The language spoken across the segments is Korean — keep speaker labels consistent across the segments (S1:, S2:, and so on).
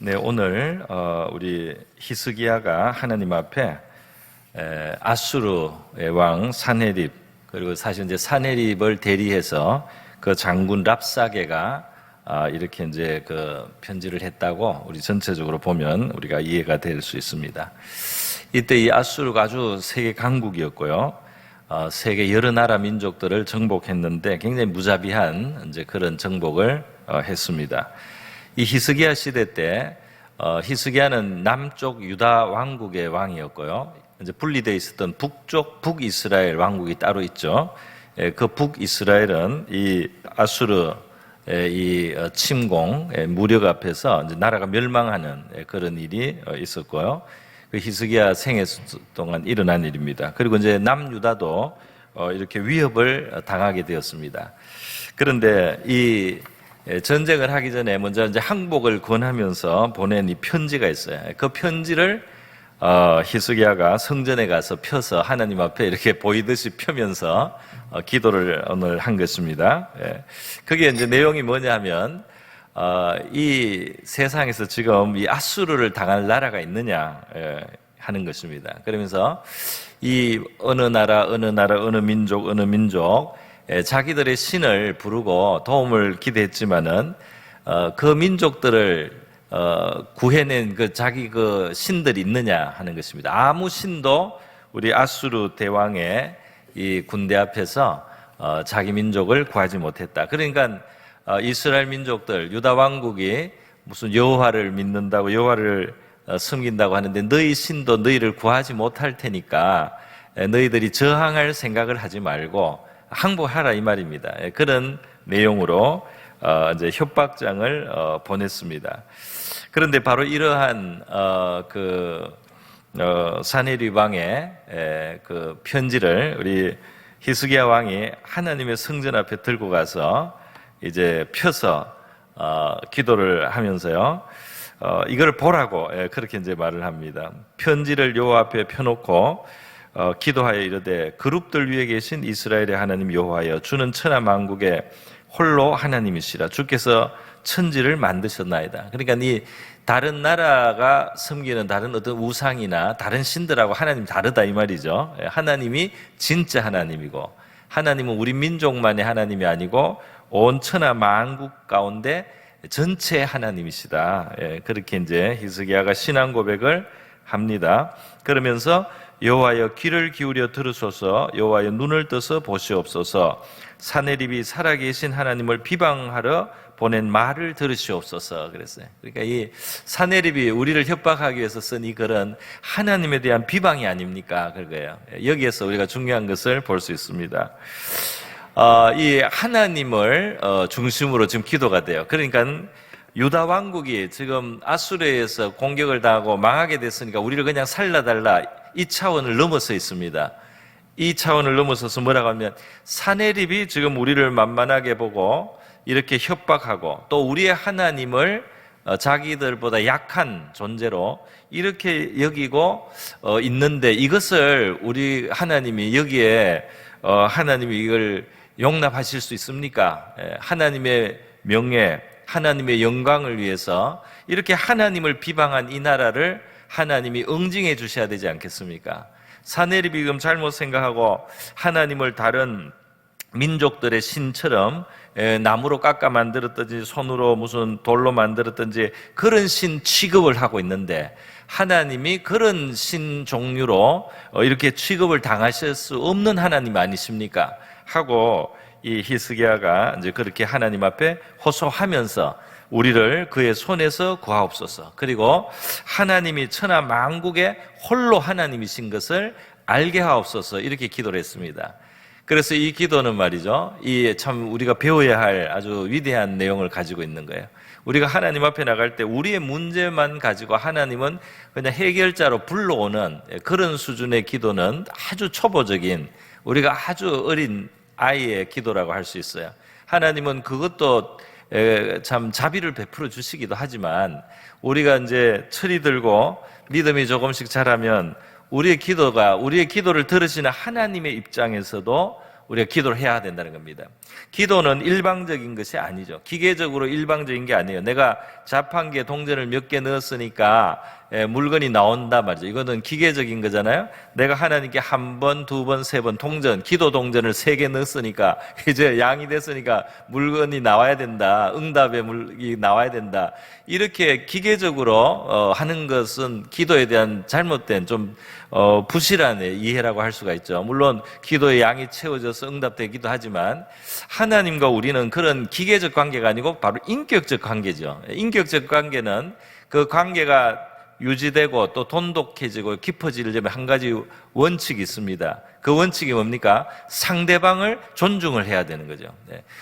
S1: 네, 오늘 우리 히스기야가 하나님 앞에 아수르의 왕 사네립, 그리고 사실 이제 사네립을 대리해서 그 장군 랍사게가 이렇게 이제 그 편지를 했다고 우리 전체적으로 보면 우리가 이해가 될 수 있습니다. 이때 이 아수르가 아주 세계 강국이었고요. 세계 여러 나라 민족들을 정복했는데 굉장히 무자비한 이제 그런 정복을 했습니다. 이 히스기야 시대 때 히스기야는 남쪽 유다 왕국의 왕이었고요. 이제 분리되어 있었던 북쪽 북이스라엘 왕국이 따로 있죠. 그 북이스라엘은 이 아수르의 이 침공 무력 앞에서 이제 나라가 멸망하는 그런 일이 있었고요. 그 히스기야 생애 동안 일어난 일입니다. 그리고 이제 남유다도 이렇게 위협을 당하게 되었습니다. 그런데 이 전쟁을 하기 전에 먼저 이제 항복을 권하면서 보낸 이 편지가 있어요. 그 편지를 히스기야가 성전에 가서 펴서 하나님 앞에 이렇게 보이듯이 펴면서 기도를 오늘 한 것입니다. 그게 이제 내용이 뭐냐면 이 세상에서 지금 이 아수르를 당할 나라가 있느냐 하는 것입니다. 그러면서 이 어느 나라, 어느 민족 자기들의 신을 부르고 도움을 기대했지만은 그 민족들을 구해낸 그 자기 그 신들이 있느냐 하는 것입니다. 아무 신도 우리 아수르 대왕의 이 군대 앞에서 자기 민족을 구하지 못했다. 그러니까 이스라엘 민족들, 유다 왕국이 무슨 여호와를 믿는다고 여호와를 섬긴다고 하는데 너희 신도 너희를 구하지 못할 테니까 너희들이 저항할 생각을 하지 말고 항복하라 이 말입니다. 그런 내용으로 이제 협박장을 보냈습니다. 그런데 바로 이러한 사네립 왕의 그 편지를 우리 히스기야 왕이 하나님의 성전 앞에 들고 가서 이제 펴서 기도를 하면서요. 이걸 보라고 그렇게 이제 말을 합니다. 편지를 여호와 앞에 펴놓고 기도하여 이르되 그룹들 위에 계신 이스라엘의 하나님 여호와여 주는 천하 만국의 홀로 하나님이시라. 주께서 천지를 만드셨나이다. 그러니까 이 다른 나라가 섬기는 다른 어떤 우상이나 다른 신들하고 하나님 다르다 이 말이죠. 하나님이 진짜 하나님이고 하나님은 우리 민족만의 하나님이 아니고 온 천하 만국 가운데 전체 하나님이시다. 그렇게 이제 히스기야가 신앙 고백을 합니다. 그러면서 여호와여 귀를 기울여 들으소서, 여호와여 눈을 떠서 보시옵소서, 사네립이 살아계신 하나님을 비방하러 보낸 말을 들으시옵소서 그랬어요. 그러니까 이 사네립이 우리를 협박하기 위해서 쓴 이 글은 하나님에 대한 비방이 아닙니까? 그거예요. 여기에서 우리가 중요한 것을 볼 수 있습니다. 이 하나님을 중심으로 지금 기도가 돼요. 그러니까 유다 왕국이 지금 아수르에서 공격을 당하고 망하게 됐으니까 우리를 그냥 살려달라 이 차원을 넘어서 있습니다. 이 차원을 넘어서서 뭐라고 하면 사네립이 지금 우리를 만만하게 보고 이렇게 협박하고 또 우리의 하나님을 자기들보다 약한 존재로 이렇게 여기고 있는데 이것을 우리 하나님이 여기에 하나님이 이걸 용납하실 수 있습니까? 하나님의 명예, 하나님의 영광을 위해서 이렇게 하나님을 비방한 이 나라를 하나님이 응징해 주셔야 되지 않겠습니까? 사네립이 지금 잘못 생각하고 하나님을 다른 민족들의 신처럼 나무로 깎아 만들었든지 손으로 무슨 돌로 만들었든지 그런 신 취급을 하고 있는데 하나님이 그런 신 종류로 이렇게 취급을 당하실 수 없는 하나님 아니십니까? 하고 이 히스기야가 이제 그렇게 하나님 앞에 호소하면서 우리를 그의 손에서 구하옵소서. 그리고 하나님이 천하 만국의 홀로 하나님이신 것을 알게 하옵소서. 이렇게 기도를 했습니다. 그래서 이 기도는 말이죠. 이 참 우리가 배워야 할 아주 위대한 내용을 가지고 있는 거예요. 우리가 하나님 앞에 나갈 때 우리의 문제만 가지고 하나님은 그냥 해결자로 불러오는 그런 수준의 기도는 아주 초보적인 우리가 아주 어린 아이의 기도라고 할 수 있어요. 하나님은 그것도 참 자비를 베풀어 주시기도 하지만 우리가 이제 철이 들고 믿음이 조금씩 자라면 우리의 기도를 들으시는 하나님의 입장에서도 우리가 기도를 해야 된다는 겁니다. 기도는 일방적인 것이 아니죠. 기계적으로 일방적인 게 아니에요. 내가 자판기에 동전을 몇 개 넣었으니까 물건이 나온다 말이죠. 이거는 기계적인 거잖아요. 내가 하나님께 한 번, 두 번, 세 번 동전, 기도 동전을 3개 넣었으니까 이제 양이 됐으니까 물건이 나와야 된다. 응답의 물이 나와야 된다. 이렇게 기계적으로 하는 것은 기도에 대한 잘못된 좀 부실한 이해라고 할 수가 있죠. 물론 기도의 양이 채워져서 응답되기도 하지만 하나님과 우리는 그런 기계적 관계가 아니고 바로 인격적 관계죠. 인격적 관계는 그 관계가 유지되고 또 돈독해지고 깊어지려면 한 가지 원칙이 있습니다. 그 원칙이 뭡니까? 상대방을 존중을 해야 되는 거죠.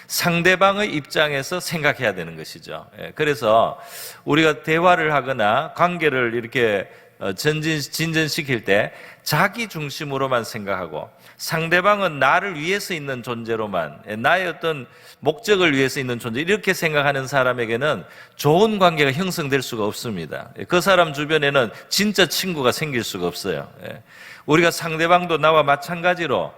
S1: 상대방의 입장에서 생각해야 되는 것이죠. 그래서 우리가 대화를 하거나 관계를 이렇게 진전시킬 때 자기 중심으로만 생각하고 상대방은 나를 위해서 있는 존재로만, 나의 어떤 목적을 위해서 있는 존재, 이렇게 생각하는 사람에게는 좋은 관계가 형성될 수가 없습니다. 그 사람 주변에는 진짜 친구가 생길 수가 없어요. 우리가 상대방도 나와 마찬가지로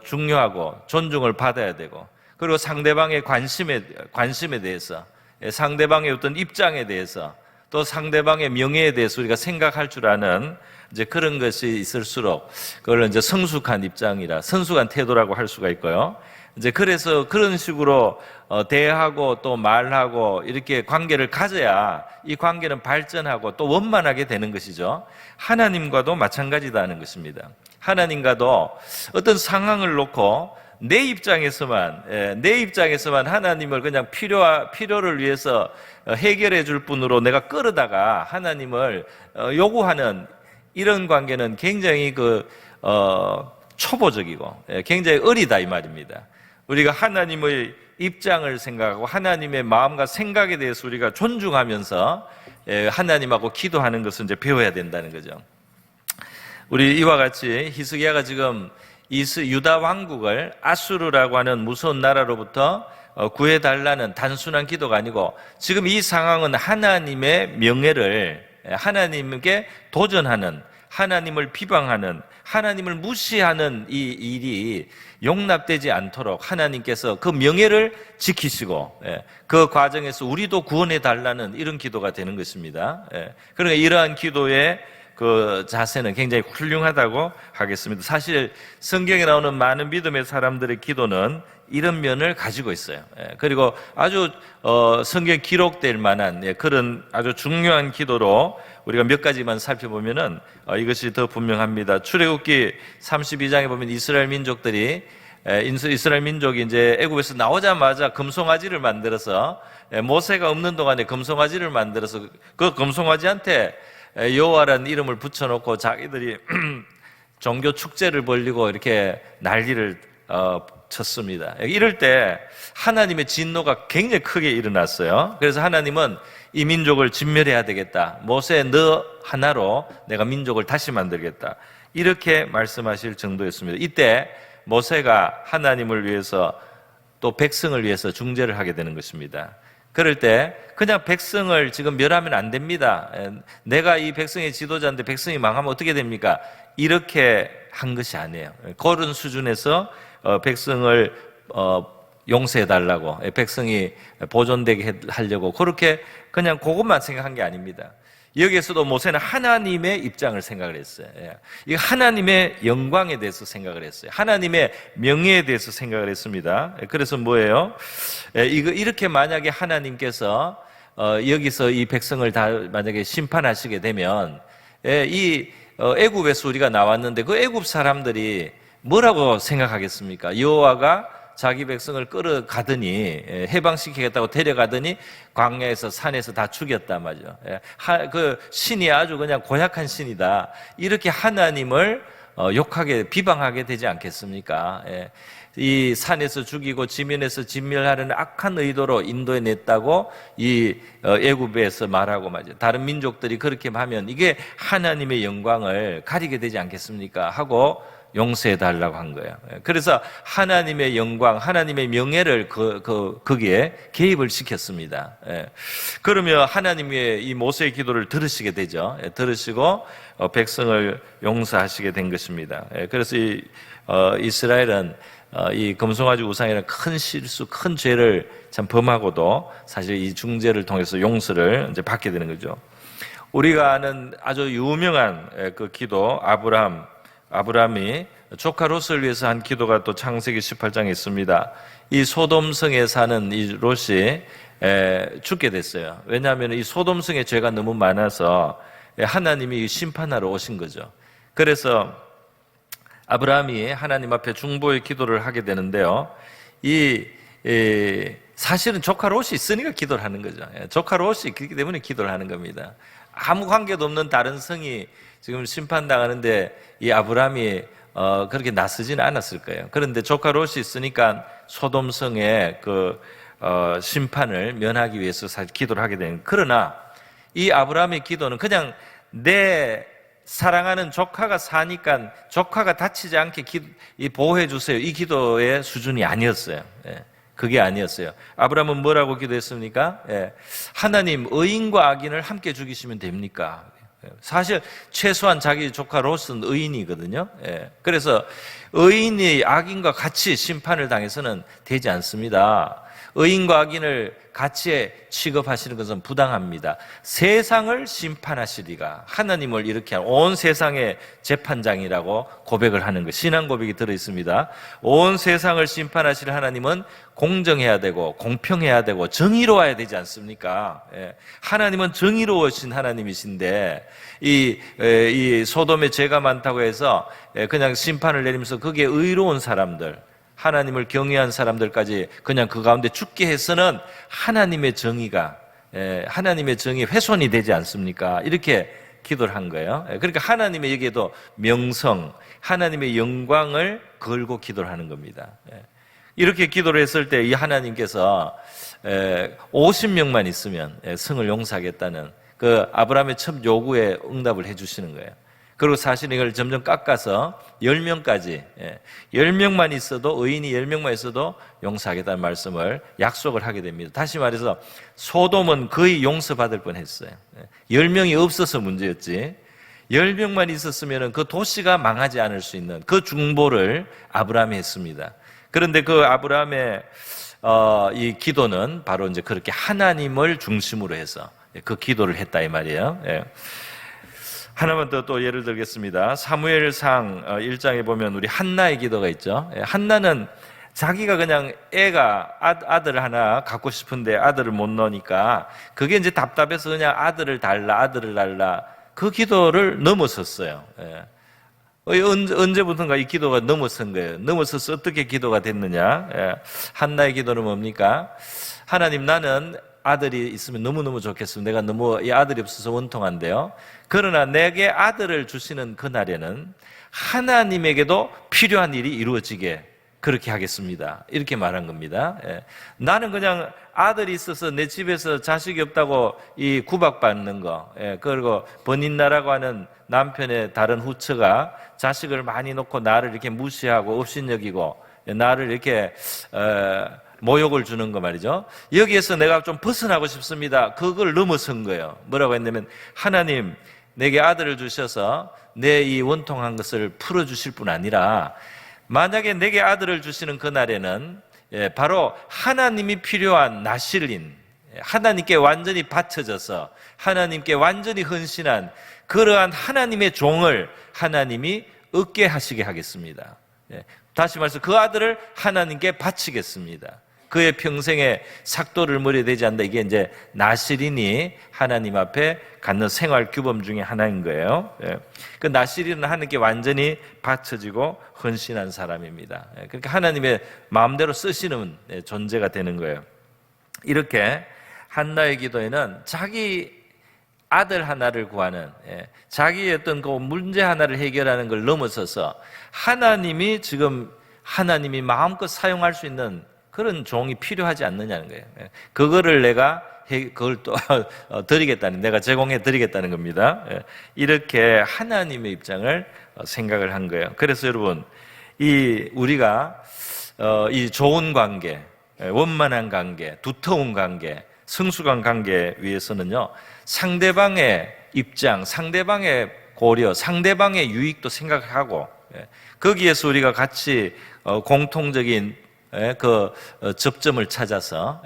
S1: 중요하고 존중을 받아야 되고, 그리고 상대방의 관심에 대해서, 상대방의 어떤 입장에 대해서, 또 상대방의 명예에 대해서 우리가 생각할 줄 아는 이제 그런 것이 있을수록 그걸 이제 성숙한 입장이라, 성숙한 태도라고 할 수가 있고요. 이제 그래서 그런 식으로 대하고 또 말하고 이렇게 관계를 가져야 이 관계는 발전하고 또 원만하게 되는 것이죠. 하나님과도 마찬가지다는 것입니다. 하나님과도 어떤 상황을 놓고 내 입장에서만 하나님을 그냥 필요를 위해서 해결해 줄 뿐으로 내가 끌어다가 하나님을 요구하는 이런 관계는 굉장히 초보적이고 굉장히 어리다 이 말입니다. 우리가 하나님의 입장을 생각하고 하나님의 마음과 생각에 대해서 우리가 존중하면서 하나님하고 기도하는 것을 이제 배워야 된다는 거죠. 우리 이와 같이 히스기야가 지금 유다 왕국을 아수르라고 하는 무서운 나라로부터 구해달라는 단순한 기도가 아니고, 지금 이 상황은 하나님의 명예를, 하나님께 도전하는, 하나님을 비방하는, 하나님을 무시하는 이 일이 용납되지 않도록 하나님께서 그 명예를 지키시고 그 과정에서 우리도 구원해 달라는 이런 기도가 되는 것입니다. 그러니까 이러한 기도의 그 자세는 굉장히 훌륭하다고 하겠습니다. 사실 성경에 나오는 많은 믿음의 사람들의 기도는 이런 면을 가지고 있어요. 그리고 아주 성경에 기록될 만한 그런 아주 중요한 기도로 우리가 몇 가지만 살펴보면은 이것이 더 분명합니다. 출애굽기 32장에 보면 이스라엘 민족이 이제 애굽에서 나오자마자 금송아지를 만들어서, 모세가 없는 동안에 금송아지를 만들어서 그 금송아지한테 여호와라는 이름을 붙여놓고 자기들이 종교 축제를 벌리고 이렇게 난리를 쳤습니다. 이럴 때 하나님의 진노가 굉장히 크게 일어났어요. 그래서 하나님은 이 민족을 진멸해야 되겠다. 모세 너 하나로 내가 민족을 다시 만들겠다. 이렇게 말씀하실 정도였습니다. 이때 모세가 하나님을 위해서 또 백성을 위해서 중재를 하게 되는 것입니다. 그럴 때 그냥 백성을 지금 멸하면 안 됩니다. 내가 이 백성의 지도자인데 백성이 망하면 어떻게 됩니까? 이렇게 한 것이 아니에요. 그런 수준에서 백성을 용서해달라고, 백성이 보존되게 하려고 그렇게 그냥 그것만 생각한 게 아닙니다. 여기에서도 모세는 하나님의 입장을 생각을 했어요. 이 하나님의 영광에 대해서 생각을 했어요. 하나님의 명예에 대해서 생각을 했습니다. 그래서 뭐예요? 이렇게 만약에 하나님께서 여기서 이 백성을 다 만약에 심판하시게 되면, 이 애굽에서 우리가 나왔는데 그 애굽 사람들이 뭐라고 생각하겠습니까? 여호와가 자기 백성을 끌어가더니, 해방시키겠다고 데려가더니 광야에서 산에서 다 죽였단 말이죠. 그 신이 아주 그냥 고약한 신이다, 이렇게 하나님을 욕하게, 비방하게 되지 않겠습니까? 이 산에서 죽이고 지면에서 진멸하려는 악한 의도로 인도해 냈다고 이 애굽에서 말하고 말이죠. 다른 민족들이 그렇게 하면 이게 하나님의 영광을 가리게 되지 않겠습니까? 하고 용서해 달라고 한 거예요. 그래서 하나님의 영광, 하나님의 명예를 거기에 개입을 시켰습니다. 그러면 하나님의 이 모세의 기도를 들으시게 되죠. 들으시고 백성을 용서하시게 된 것입니다. 그래서 이스라엘은 이 금송아지 우상이라는 큰 실수, 큰 죄를 참 범하고도 사실 이 중재를 통해서 용서를 이제 받게 되는 거죠. 우리가 아는 아주 유명한 그 기도, 아브라함이 조카 롯을 위해서 한 기도가 또 창세기 18장에 있습니다. 이 소돔성에 사는 이 롯이 죽게 됐어요. 왜냐하면 이 소돔성의 죄가 너무 많아서 하나님이 심판하러 오신 거죠. 그래서 아브라함이 하나님 앞에 중보의 기도를 하게 되는데요. 사실은 조카 롯이 있으니까 기도를 하는 거죠. 조카 롯이 있기 때문에 기도를 하는 겁니다. 아무 관계도 없는 다른 성이 지금 심판당하는데 이 아브라함이 그렇게 나서지는 않았을 거예요. 그런데 조카 롯이 있으니까 소돔성의 그 심판을 면하기 위해서 사실 기도를 하게 되는. 그러나 이 아브라함의 기도는 그냥 내 사랑하는 조카가 사니까 조카가 다치지 않게 보호해 주세요, 이 기도의 수준이 아니었어요. 그게 아니었어요. 아브라함은 뭐라고 기도했습니까? 하나님, 의인과 악인을 함께 죽이시면 됩니까? 사실 최소한 자기 조카 롯은 의인이거든요. 그래서 의인이 악인과 같이 심판을 당해서는 되지 않습니다. 의인과 악인을 같이 취급하시는 것은 부당합니다. 세상을 심판하시리가, 하나님을 이렇게 온 세상의 재판장이라고 고백을 하는 것, 신앙 고백이 들어있습니다. 온 세상을 심판하실 하나님은 공정해야 되고 공평해야 되고 정의로워야 되지 않습니까? 하나님은 정의로우신 하나님이신데 이 소돔에 죄가 많다고 해서 그냥 심판을 내리면서 거기에 의로운 사람들, 하나님을 경외한 사람들까지 그냥 그 가운데 죽게 해서는 하나님의 정의가, 하나님의 정의 훼손이 되지 않습니까? 이렇게 기도를 한 거예요. 그러니까 하나님의 여기에도 명성, 하나님의 영광을 걸고 기도를 하는 겁니다. 이렇게 기도를 했을 때 이 하나님께서 50명만 있으면 성을 용서하겠다는 그 아브라함의 첫 요구에 응답을 해 주시는 거예요. 그리고 사실 이걸 점점 깎아서 10명까지, 10명만 있어도, 의인이 10명만 있어도 용서하겠다는 말씀을 약속을 하게 됩니다. 다시 말해서 소돔은 거의 용서받을 뻔했어요. 10명이 없어서 문제였지, 10명만 있었으면 그 도시가 망하지 않을 수 있는 그 중보를 아브라함이 했습니다. 그런데 그 아브라함의 이 기도는 바로 이제 그렇게 하나님을 중심으로 해서 그 기도를 했다 이 말이에요. 하나만 더 또 예를 들겠습니다. 사무엘상 1장에 보면 우리 한나의 기도가 있죠. 한나는 자기가 그냥 애가 아들을 하나 갖고 싶은데 아들을 못 넣으니까 그게 이제 답답해서 그냥 아들을 달라 그 기도를 넘어섰어요. 언제부턴가 이 기도가 넘어선 거예요. 넘어서서 어떻게 기도가 됐느냐? 한나의 기도는 뭡니까? 하나님, 나는 아들이 있으면 너무너무 좋겠습니다. 내가 너무 이 아들이 없어서 원통한데요. 그러나 내게 아들을 주시는 그날에는 하나님에게도 필요한 일이 이루어지게 그렇게 하겠습니다. 이렇게 말한 겁니다. 나는 그냥 아들이 있어서 내 집에서 자식이 없다고 이 구박받는 거, 그리고 번인나라고 하는 남편의 다른 후처가 자식을 많이 놓고 나를 이렇게 무시하고 업신여기고 나를 이렇게 모욕을 주는 거 말이죠. 여기에서 내가 좀 벗어나고 싶습니다. 그걸 넘어선 거예요. 뭐라고 했냐면, 하나님, 내게 아들을 주셔서 내 이 원통한 것을 풀어주실 뿐 아니라 만약에 내게 아들을 주시는 그날에는 바로 하나님이 필요한 나실린, 하나님께 완전히 바쳐져서 하나님께 완전히 헌신한 그러한 하나님의 종을 하나님이 얻게 하시게 하겠습니다. 다시 말해서 그 아들을 하나님께 바치겠습니다. 그의 평생에 삭도를 물어야 되지 않는다. 이게 이제 나실인이 하나님 앞에 갖는 생활 규범 중에 하나인 거예요. 그 나실인은 하나님께 완전히 바쳐지고 헌신한 사람입니다. 그러니까 하나님의 마음대로 쓰시는 존재가 되는 거예요. 이렇게 한나의 기도에는 자기 아들 하나를 구하는, 자기의 어떤 그 문제 하나를 해결하는 걸 넘어서서 하나님이 지금 하나님이 마음껏 사용할 수 있는 그런 종이 필요하지 않느냐는 거예요. 그거를 내가 그걸 또 드리겠다는, 내가 제공해 드리겠다는 겁니다. 이렇게 하나님의 입장을 생각을 한 거예요. 그래서 여러분, 우리가 이 좋은 관계, 원만한 관계, 두터운 관계, 성숙한 관계 위해서는요, 상대방의 입장, 상대방의 고려, 상대방의 유익도 생각하고 거기에서 우리가 같이 공통적인 접점을 찾아서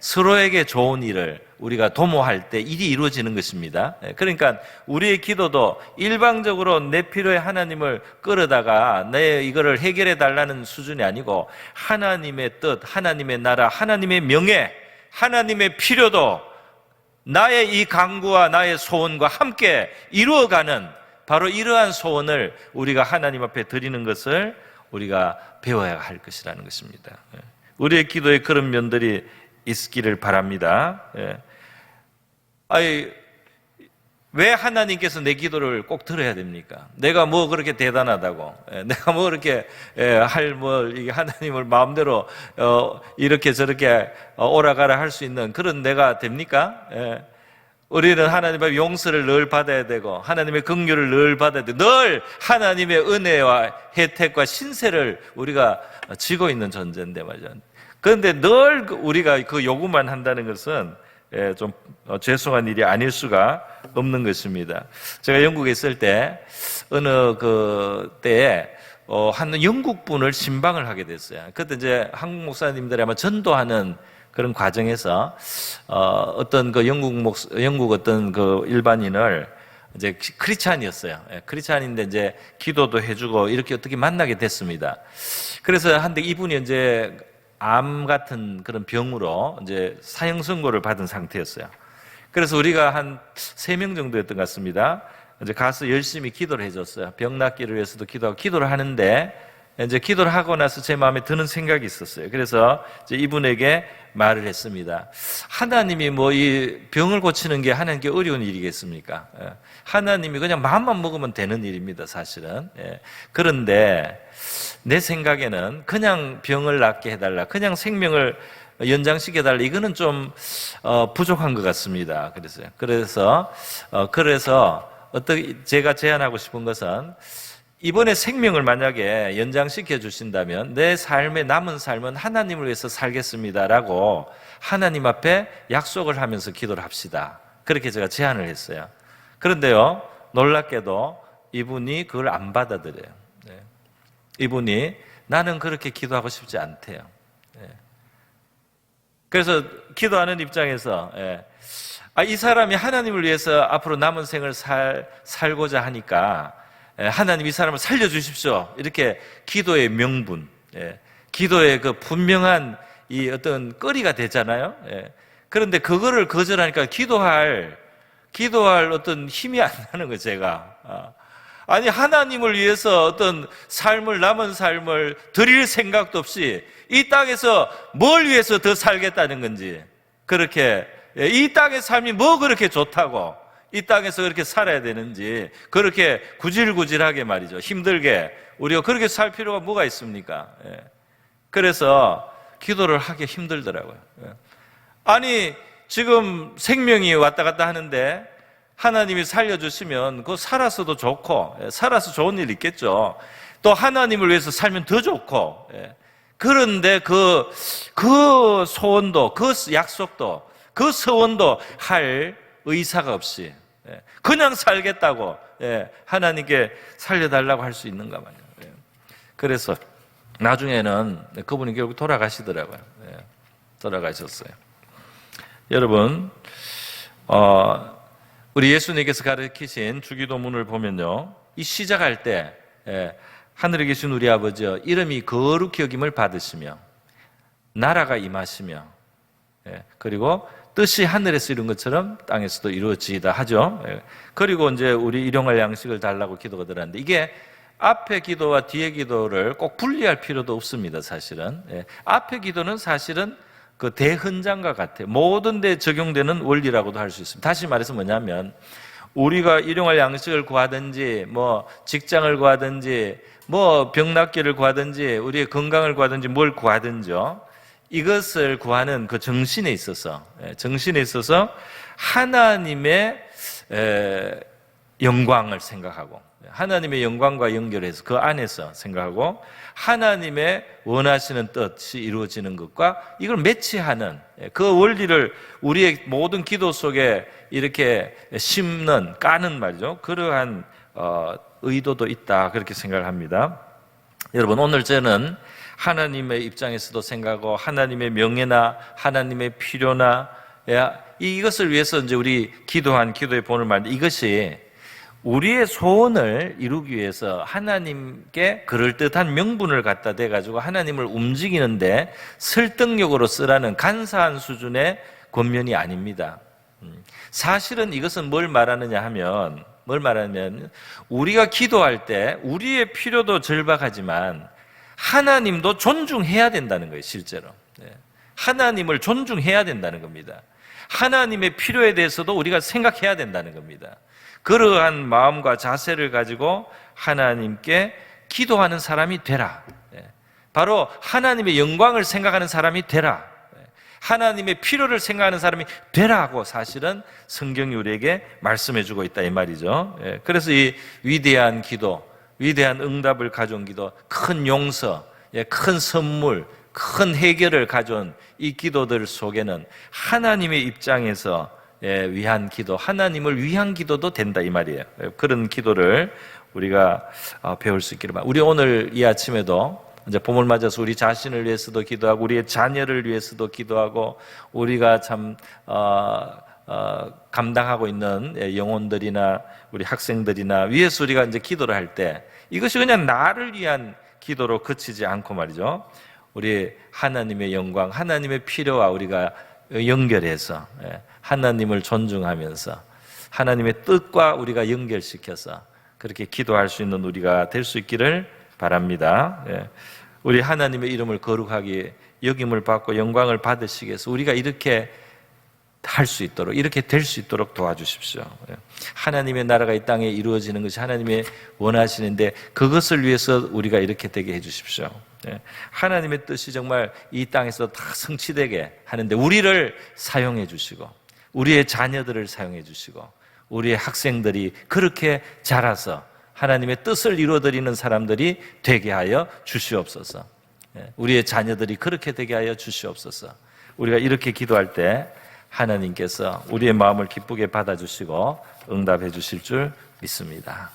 S1: 서로에게 좋은 일을 우리가 도모할 때 일이 이루어지는 것입니다. 그러니까 우리의 기도도 일방적으로 내 필요에 하나님을 끌어다가 내 이거를 해결해 달라는 수준이 아니고 하나님의 뜻, 하나님의 나라, 하나님의 명예, 하나님의 필요도 나의 이 간구와 나의 소원과 함께 이루어가는 바로 이러한 소원을 우리가 하나님 앞에 드리는 것을 우리가 배워야 할 것이라는 것입니다. 우리의 기도에 그런 면들이 있기를 바랍니다. 왜 하나님께서 내 기도를 꼭 들어야 됩니까? 내가 뭐 그렇게 대단하다고, 내가 뭐 그렇게 하나님을 마음대로 이렇게 저렇게 오라가라 할 수 있는 그런 내가 됩니까? 우리는 하나님의 용서를 늘 받아야 되고 하나님의 긍휼을 늘 받아야 되고 늘 하나님의 은혜와 혜택과 신세를 우리가 지고 있는 존재인데 말이죠. 그런데 늘 우리가 그 요구만 한다는 것은 좀 죄송한 일이 아닐 수가 없는 것입니다. 제가 영국에 있을 때 어느 때에 한 영국 분을 신방을 하게 됐어요. 그때 이제 한국 목사님들이 아마 전도하는 그런 과정에서 어떤 그 영국 어떤 그 일반인을 이제 크리스찬이었어요. 크리스찬인데 이제 기도도 해주고 이렇게 어떻게 만나게 됐습니다. 그래서 한데 이분이 이제 암 같은 그런 병으로 이제 사형 선고를 받은 상태였어요. 그래서 우리가 한 3명 정도였던 것 같습니다. 이제 가서 열심히 기도를 해줬어요. 병 낫기를 위해서도 기도를 하는데 이제 기도를 하고 나서 제 마음에 드는 생각이 있었어요. 그래서 이제 이분에게 말을 했습니다. 하나님이 뭐 이 병을 고치는 게 하나님께 어려운 일이겠습니까? 하나님이 그냥 마음만 먹으면 되는 일입니다, 사실은. 그런데 내 생각에는 그냥 병을 낫게 해달라, 그냥 생명을 연장시켜달라, 이거는 좀 부족한 것 같습니다. 그래서 어떻게 제가 제안하고 싶은 것은 이번에 생명을 만약에 연장시켜 주신다면 내 삶의 남은 삶은 하나님을 위해서 살겠습니다라고 하나님 앞에 약속을 하면서 기도를 합시다. 그렇게 제가 제안을 했어요. 그런데요, 놀랍게도 이분이 그걸 안 받아들여요. 이분이 나는 그렇게 기도하고 싶지 않대요. 그래서 기도하는 입장에서 이 사람이 하나님을 위해서 앞으로 남은 생을 살고자 하니까 하나님 이 사람을 살려주십시오. 이렇게 기도의 명분, 기도의 그 분명한 이 어떤 거리가 되잖아요. 그런데 그거를 거절하니까 기도할 어떤 힘이 안 나는 거예요, 제가. 아니, 하나님을 위해서 어떤 남은 삶을 드릴 생각도 없이 이 땅에서 뭘 위해서 더 살겠다는 건지, 그렇게, 이 땅의 삶이 뭐 그렇게 좋다고, 이 땅에서 그렇게 살아야 되는지, 그렇게 구질구질하게 말이죠. 힘들게 우리가 그렇게 살 필요가 뭐가 있습니까? 그래서 기도를 하기 힘들더라고요. 아니, 지금 생명이 왔다 갔다 하는데 하나님이 살려주시면 그거 살아서도 좋고, 살아서 좋은 일 있겠죠. 또 하나님을 위해서 살면 더 좋고, 그런데 그 소원도, 그 약속도, 그 서원도 할 의사가 없이 그냥 살겠다고 하나님께 살려달라고 할 수 있는가 말이에요. 그래서 나중에는 그분이 결국 돌아가시더라고요. 돌아가셨어요. 여러분, 우리 예수님께서 가르치신 주기도문을 보면요, 이 시작할 때 하늘에 계신 우리 아버지여, 이름이 거룩히 여김을 받으시며 나라가 임하시며, 그리고 뜻이 하늘에서 이룬 것처럼 땅에서도 이루어지이다 하죠. 그리고 이제 우리 일용할 양식을 달라고 기도가 들었는데, 이게 앞에 기도와 뒤에 기도를 꼭 분리할 필요도 없습니다, 사실은. 앞에 기도는 사실은 그 대헌장과 같아요. 모든 데 적용되는 원리라고도 할 수 있습니다. 다시 말해서 뭐냐면, 우리가 일용할 양식을 구하든지, 뭐 직장을 구하든지, 뭐 병 낫기를 구하든지, 우리의 건강을 구하든지, 뭘 구하든지요, 이것을 구하는 그 정신에 있어서 하나님의 영광을 생각하고, 하나님의 영광과 연결해서 그 안에서 생각하고, 하나님의 원하시는 뜻이 이루어지는 것과 이걸 매치하는 그 원리를 우리의 모든 기도 속에 이렇게 까는 말이죠. 그러한 의도도 있다 그렇게 생각을 합니다. 여러분 오늘 저는 하나님의 입장에서도 생각하고 하나님의 명예나 하나님의 필요나 이것을 위해서 이제 우리 기도한 기도의 본을 말하는데 이것이 우리의 소원을 이루기 위해서 하나님께 그럴듯한 명분을 갖다 대가지고 하나님을 움직이는데 설득력으로 쓰라는 간사한 수준의 권면이 아닙니다. 사실은 이것은 뭘 말하느냐 하면 우리가 기도할 때 우리의 필요도 절박하지만 하나님도 존중해야 된다는 거예요. 실제로 하나님을 존중해야 된다는 겁니다. 하나님의 필요에 대해서도 우리가 생각해야 된다는 겁니다. 그러한 마음과 자세를 가지고 하나님께 기도하는 사람이 되라. 바로 하나님의 영광을 생각하는 사람이 되라. 하나님의 필요를 생각하는 사람이 되라고 사실은 성경이 우리에게 말씀해주고 있다 이 말이죠. 그래서 이 위대한 기도, 위대한 응답을 가져온 기도, 큰 용서, 큰 선물, 큰 해결을 가져온 이 기도들 속에는 하나님의 입장에서 위한 기도, 하나님을 위한 기도도 된다 이 말이에요. 그런 기도를 우리가 배울 수 있기를 바랍니다. 우리 오늘 이 아침에도 이제 봄을 맞아서 우리 자신을 위해서도 기도하고 우리의 자녀를 위해서도 기도하고 우리가 참 감당하고 있는 영혼들이나 우리 학생들이나 위해서 우리가 이제 기도를 할 때 이것이 그냥 나를 위한 기도로 그치지 않고 말이죠. 우리 하나님의 영광, 하나님의 필요와 우리가 연결해서 하나님을 존중하면서 하나님의 뜻과 우리가 연결시켜서 그렇게 기도할 수 있는 우리가 될 수 있기를 바랍니다. 우리 하나님의 이름을 거룩하게 여김을 받고 영광을 받으시기 위해서 우리가 이렇게 할 수 있도록 이렇게 될 수 있도록 도와주십시오. 하나님의 나라가 이 땅에 이루어지는 것이 하나님의 원하시는데 그것을 위해서 우리가 이렇게 되게 해주십시오. 하나님의 뜻이 정말 이 땅에서 다 성취되게 하는데 우리를 사용해 주시고 우리의 자녀들을 사용해 주시고 우리의 학생들이 그렇게 자라서 하나님의 뜻을 이루어드리는 사람들이 되게 하여 주시옵소서. 우리의 자녀들이 그렇게 되게 하여 주시옵소서. 우리가 이렇게 기도할 때 하나님께서 우리의 마음을 기쁘게 받아주시고 응답해 주실 줄 믿습니다.